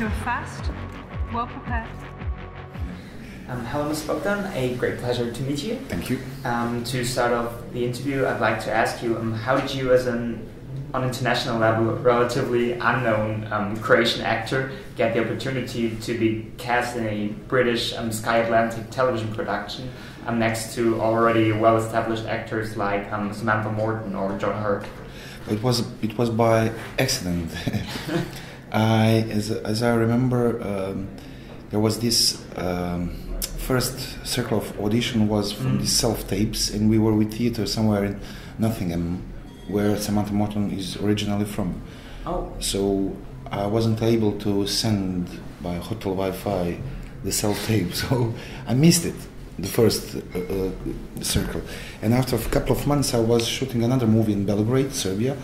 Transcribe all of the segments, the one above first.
You're fast, well prepared. Hello, Ms. Bogdan. A great pleasure to meet you. Thank you. To start off the interview, I'd like to ask you, how did you, as on international level, relatively unknown Croatian actor, get the opportunity to be cast in a British Sky Atlantic television production next to already well-established actors like Samantha Morton or John Hurt? It was by accident. As I remember, there was this first circle of audition was from these self-tapes, and we were with theatre somewhere in Nottingham, where Samantha Morton is originally from. Oh. So I wasn't able to send by hotel Wi-Fi the self-tape, so I missed it, the first circle. And after a couple of months I was shooting another movie in Belgrade, Serbia,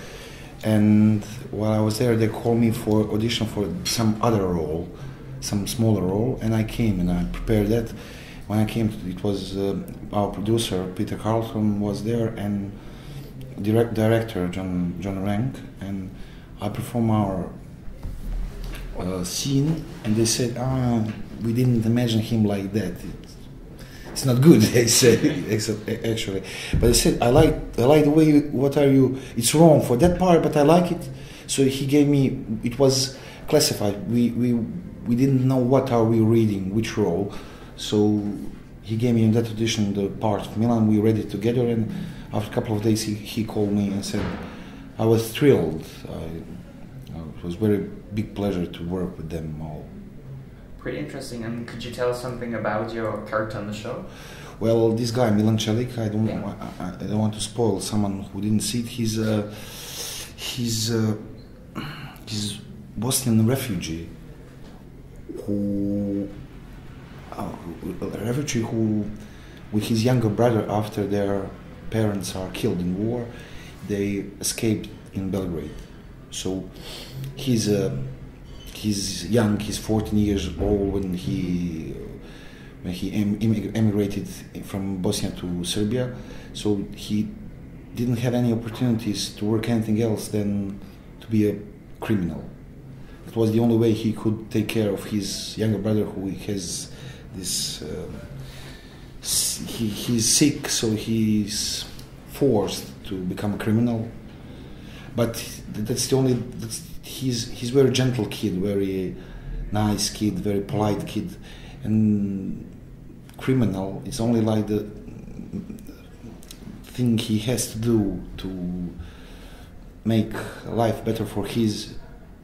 and while I was there they called me for audition for some other role, some smaller role, and I came and I prepared that. When I came, it was our producer Peter Carlton was there, and director John Rank, and I performed our scene, and they said, we didn't imagine him like that. It's not good, they said, actually. But they said, I like the way, it's wrong for that part, but I like it. So he gave me, it was classified. We didn't know what are we reading, which role. So he gave me in that audition the part of Milan. We read it together, and after a couple of days he called me and said, I was thrilled. It was very big pleasure to work with them all. Pretty interesting. And could you tell us something about your character on the show? Well, this guy Milan Čelik, I don't want to spoil someone who didn't see it. He's Bosnian refugee who with his younger brother, after their parents are killed in war, they escaped in Belgrade. So he's young, he's 14 years old when he emigrated from Bosnia to Serbia. So he didn't have any opportunities to work anything else than to be a criminal. It was the only way he could take care of his younger brother, who has this. He's sick, so he's forced to become a criminal. But he's very gentle kid, very nice kid, very polite kid, and criminal. It's only like the thing he has to do to make life better for his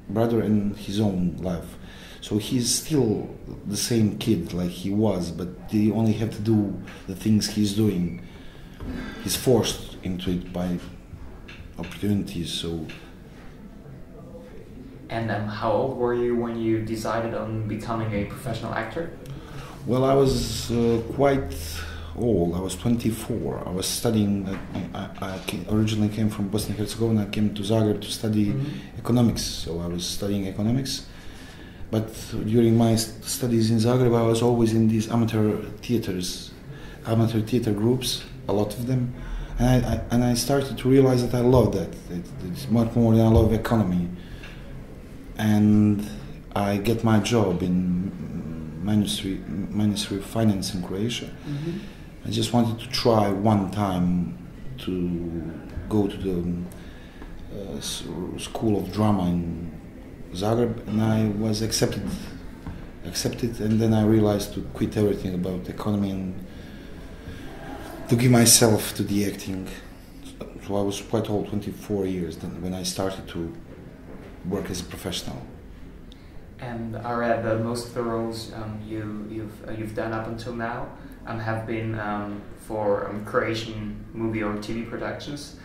brother and his own life. So he's still the same kid like he was, but they only have to do the things he's doing. He's forced into it by opportunities. So. And how old were you when you decided on becoming a professional actor? Well, I was quite old. I was 24. I was studying. I originally came from Bosnia and Herzegovina. I came to Zagreb to study economics. So I was studying economics. But during my studies in Zagreb, I was always in these amateur theater groups, a lot of them. And I started to realize that I love that. It's much more than I love economy. And I get my job in Ministry of Finance in Croatia. I just wanted to try one time to go to the School of Drama in Zagreb, and I was accepted, and then I realized to quit everything about economy and to give myself to the acting. So I was quite old, 24 years, then when I started to work as a professional. And are most of the roles you've done up until now have been for Croatian movie or TV productions?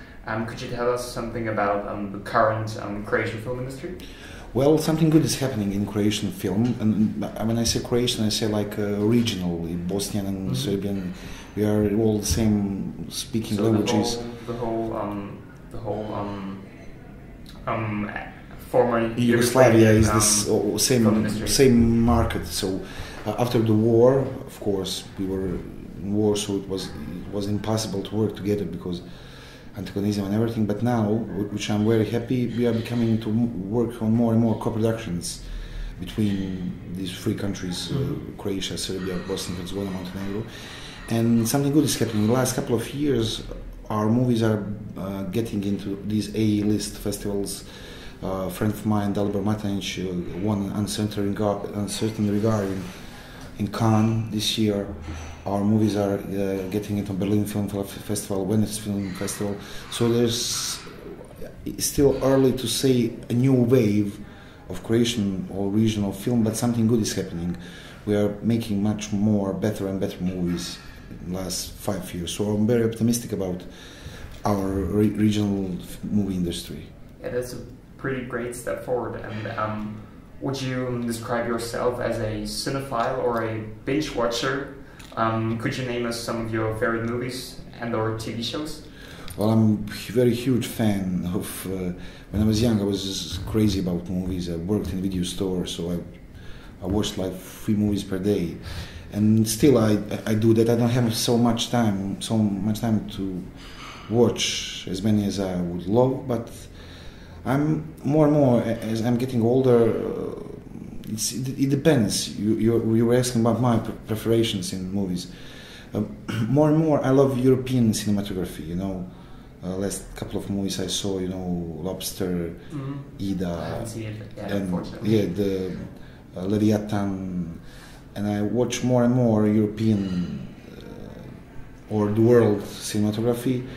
Could you tell us something about the current Croatian film industry? Well, something good is happening in Croatian film, and when I say Croatian, I say like regional, Bosnian and Serbian. We are all the same speaking languages. The whole former Yugoslavia is this same market. So after the war, of course, we were in war, so it was impossible to work together because antagonism and everything. But now, which I'm very happy, we are becoming to work on more and more co-productions between these three countries, Croatia, Serbia, Bosnia and Herzegovina, Montenegro. And something good is happening. In the last couple of years, our movies are getting into these A-list festivals. A friend of mine, Dalibor Matanic, won Uncertain Regard in Cannes this year. Our movies are getting into Berlin Film Festival, Venice Film Festival. So it's still early to say a new wave of Croatian or regional film, but something good is happening. We are making much more better and better movies in the last 5 years. So I'm very optimistic about our regional movie industry. Yeah, that's a pretty great step forward. And would you describe yourself as a cinephile or a binge watcher? Could you name us some of your favorite movies and or TV shows? Well, I'm a very huge fan of... when I was young, I was just crazy about movies. I worked in a video store, so I watched like 3 movies per day. And still I do that. I don't have so much time to watch as many as I would love, but I'm more and more, as I'm getting older, it depends. You were asking about my preparations in movies. More and more, I love European cinematography. Last couple of movies I saw, Lobster, Ida, I haven't seen it yet, and unfortunately. the Leviathan, and I watch more and more European or the world cinematography.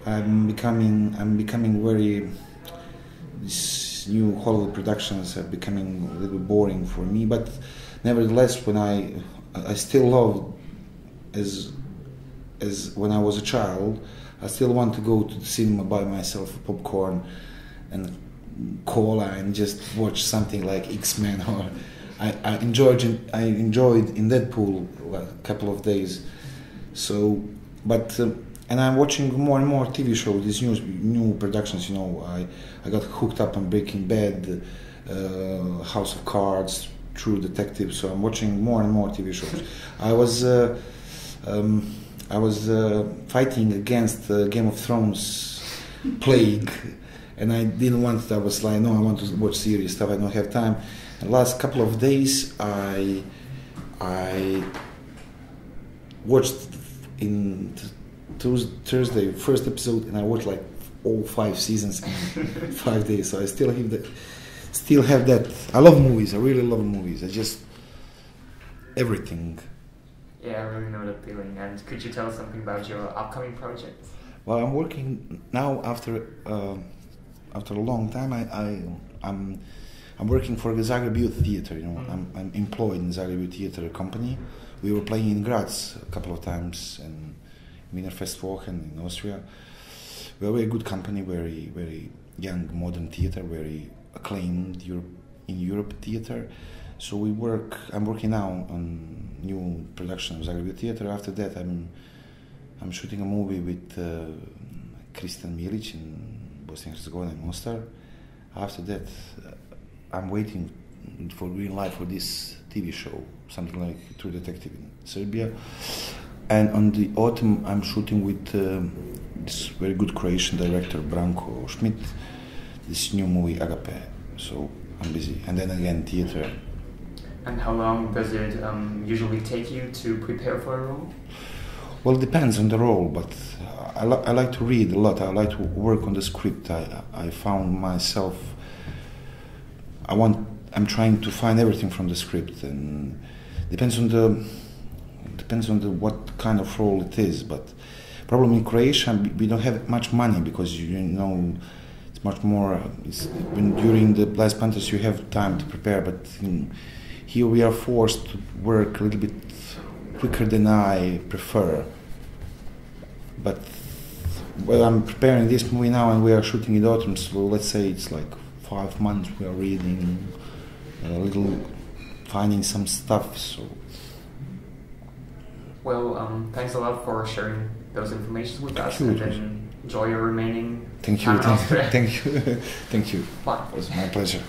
I'm becoming very. These new Hollywood productions are becoming a little boring for me, but nevertheless, when I still love as when I was a child, I still want to go to the cinema, buy myself popcorn and cola and just watch something like X-Men. Or I enjoyed in Deadpool a couple of days. So, but and I'm watching more and more TV shows, these new productions. I got hooked up on Breaking Bad, House of Cards, True Detective. So I'm watching more and more TV shows. I was fighting against Game of Thrones plague, and I didn't want. I was like, no, I want to watch serious stuff. I don't have time. And the last couple of days, I watched in Thursday first episode, and I watched like all 5 seasons in 5 days. So I still have that. I love movies. I really love movies. I just everything. Yeah, I really know that feeling. And could you tell us something about your upcoming projects? Well, I'm working now after a long time. I'm working for the Zagreb Youth Theater. I'm employed in the Zagreb Youth Theater company. We were playing in Graz a couple of times and Wienerfestwochen in Austria. We're a very good company, very very young modern theater, very acclaimed in Europe theater. So I'm working now on new production of Zagreb Youth Theater. After that, I'm shooting a movie with Christian Milic in Bosnia and Herzegovina and Mostar. After that, I'm waiting for green light for this TV show, something like True Detective in Serbia. And on the autumn, I'm shooting with this very good Croatian director, Branko Schmidt, this new movie, Agape. So I'm busy. And then again, theater. And how long does it usually take you to prepare for a role? Well, it depends on the role, but I like to read a lot. I like to work on the script. I found myself... I'm trying to find everything from the script, and depends on what kind of role it is. But problem in Croatia, we don't have much money because it's much more. During the Last Panthers you have time to prepare, but here we are forced to work a little bit quicker than I prefer. But I'm preparing this movie now, and we are shooting in autumn. So let's say it's like 5 months. We are reading a little, finding some stuff. So. Well, thanks a lot for sharing those information with us, you. and then enjoy your remaining Thank you. time in Austria. Thank you. Thank you. Bye. It was my pleasure.